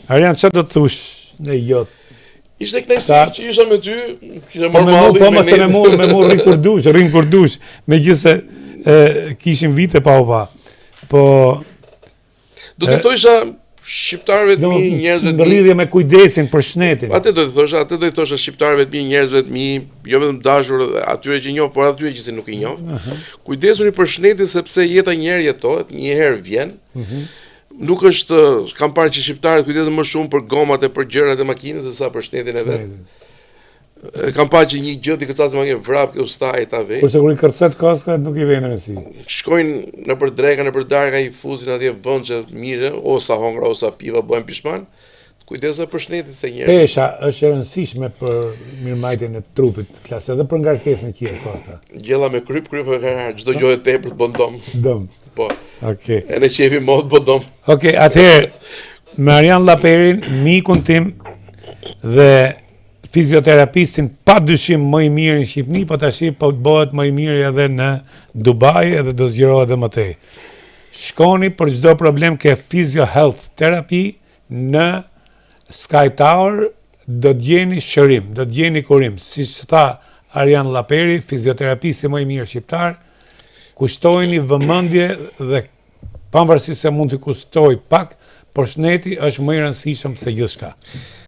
Arian, çfarë do të thush në jot? Ishte kënaqësi që isha me ty, kisha Po marrë mallin me ne. mu rrin kurdush, megjithëse kishim vite pa u pa. Po Do të thosha shqiptarëve të mi, njerëzve të në mi. lidhje me kujdesin për shtetin. Atë do të thosha shqiptarëve të mi, njerëzve të mi, jo vetëm dashur atyre që njoh, por atyre që nuk i njoh. Kujdesuni për shtetin sepse jeta një herë jetohet, një herë vjen. Nuk është, kam parë që shqiptarët kujdesen më shumë për gomat e për gjërat e makinës se sa për shtetin e vet. Kam parë që një gjë ti kërcasë makinë vrap ke ustaj ta vej. Kurse kur i kërcet kaska nuk i vjen rëndësi. Shkojnë në për dreka, në për darka, i fuzin atje vëndçe mire, ose hongra ose piva bëhen pishman. Kujdesë për shtetin se njerëz. Pesha është e rëndësishme për mirëmbajtjen e trupit, flas edhe për ngarkesën e qirë kosta. Gjella me kryp çdo gjë e tepërt bën dom. Dëm. Po. Okej. E në qefi mod bën dom. Okej, atëherë me Arian Llaperin, mikun tim dhe fizioterapistin pa dyshim më i mirë në Shqipëri, po tash po bëhet më i mirë edhe në Dubai edhe do zgjerohet edhe më tej. Shkoni për çdo problem ke Physio Health Therapy në Sky Tower, do të gjeni shërim, do të gjeni kurim, siç tha Arian Llaperi, fizioterapisti më i mirë shqiptar. Kushtojini vëmendje dhe pavarësisht se mund të kushtoj pak, por shneti është më i rëndësishëm se gjithçka.